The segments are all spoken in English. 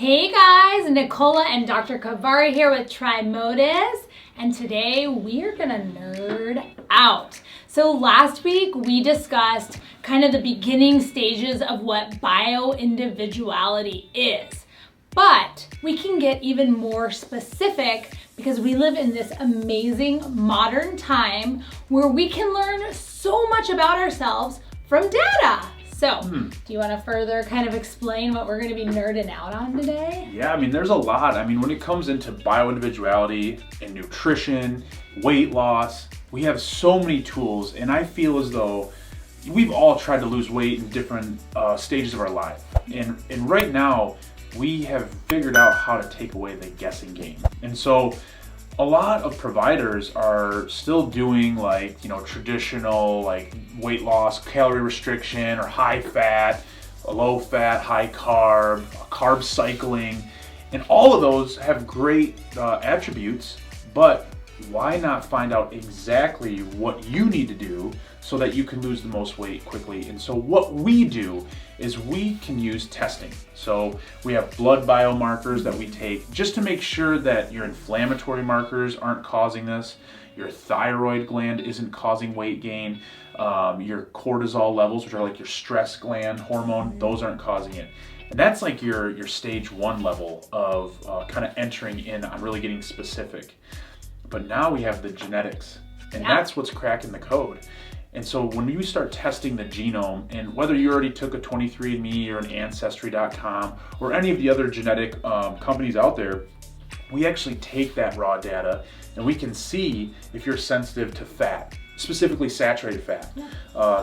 Hey guys, Nicola and Dr. Kavari here with TriMotUs, and today we are gonna nerd out. So last week we discussed kind of the beginning stages of what BioIndividuality is, but we can get even more specific because we live in this amazing modern time where we can learn so much about ourselves from data. So, do you want to further kind of explain what we're going to be nerding out on today? Yeah, there's a lot. When it comes into bioindividuality and nutrition, weight loss, we have so many tools, and I feel as though we've all tried to lose weight in different stages of our life. And right now, we have figured out how to take away the guessing game. And so, a lot of providers are still doing traditional weight loss, calorie restriction, or high fat, low fat, high carb cycling, and all of those have great attributes, but why not find out exactly what you need to do so that you can lose the most weight quickly? And so what we do is we can use testing. So we have blood biomarkers that we take just to make sure that your inflammatory markers aren't causing this, your thyroid gland isn't causing weight gain, your cortisol levels, which are like your stress gland hormone, those aren't causing it. And that's like your stage 1 level of kind of entering in on really getting specific. But now we have the genetics, and that's what's cracking the code. And so when you start testing the genome, and whether you already took a 23andMe or an Ancestry.com or any of the other genetic companies out there, we actually take that raw data and we can see if you're sensitive to fat, specifically saturated fat.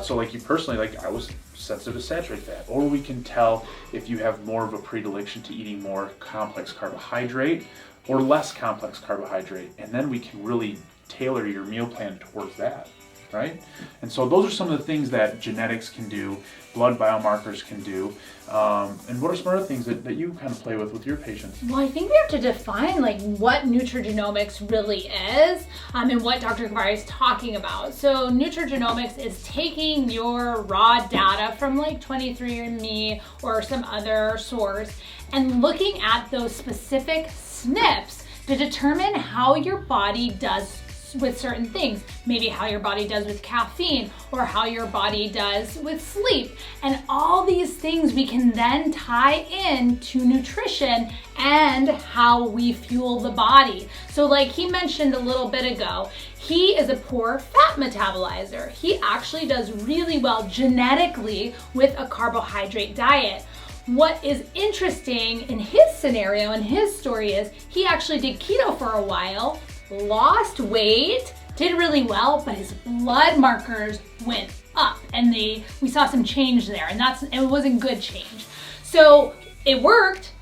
So like you personally, I was sensitive to saturated fat. Or we can tell if you have more of a predilection to eating more complex carbohydrate or less complex carbohydrate. And then we can really tailor your meal plan towards that. Right? And so those are some of the things that genetics can do, blood biomarkers can do. And what are some other things that you kind of play with your patients? Well, I think we have to define what Nutrigenomics really is and what Dr. Kavari is talking about. So Nutrigenomics is taking your raw data from 23andMe or some other source and looking at those specific SNPs to determine how your body does with certain things, maybe how your body does with caffeine or how your body does with sleep. And all these things we can then tie in to nutrition and how we fuel the body. So like he mentioned a little bit ago, he is a poor fat metabolizer. He actually does really well genetically with a carbohydrate diet. What is interesting in his scenario and his story is he actually did keto for a while, lost weight, did really well, but his blood markers went up and we saw some change there, and it wasn't good change. So it worked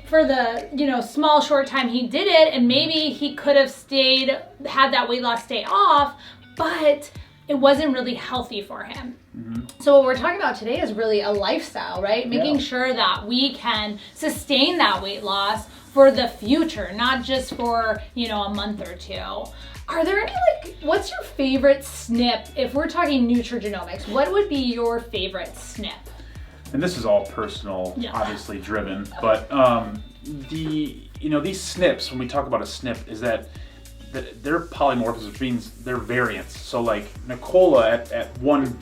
for the small short time he did it, and maybe he could have had that weight loss stay off, but it wasn't really healthy for him. So what we're talking about today is really a lifestyle, right? Making sure that we can sustain that weight loss for the future, not just for, a month or two. Are there any, what's your favorite SNP? If we're talking nutrigenomics, what would be your favorite SNP? And this is all personal, obviously driven, but these SNPs, when we talk about a SNP, is that they're polymorphisms, which means they're variants. So like Nicola at one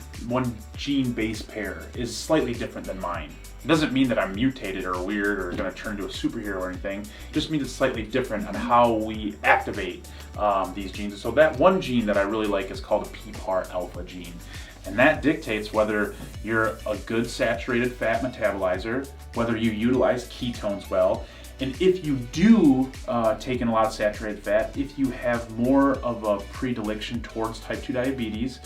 gene base pair is slightly different than mine. It doesn't mean that I'm mutated or weird or going to turn into a superhero or anything. It just means it's slightly different on how we activate these genes. So that one gene that I really like is called a PPAR alpha gene. And that dictates whether you're a good saturated fat metabolizer, whether you utilize ketones well, and if you do take in a lot of saturated fat, if you have more of a predilection towards type 2 diabetes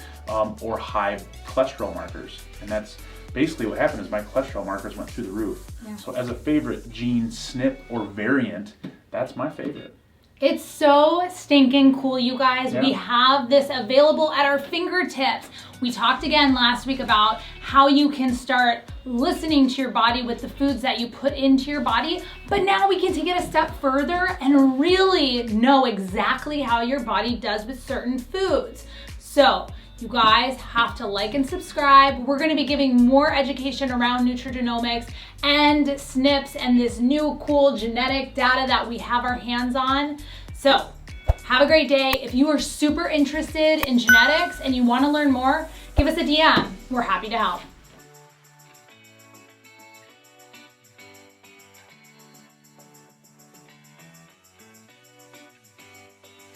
or high cholesterol markers. And that's basically what happened is my cholesterol markers went through the roof. So as a favorite gene SNP or variant, that's my favorite. It's so stinking cool, you guys. We have this available at our fingertips. We talked again last week about how you can start listening to your body with the foods that you put into your body, but now we can take it a step further and really know exactly how your body does with certain foods. So you guys have to like and subscribe. We're going to be giving more education around nutrigenomics and SNPs and this new cool genetic data that we have our hands on. So have a great day. If you are super interested in genetics and you want to learn more, give us a DM. We're happy to help.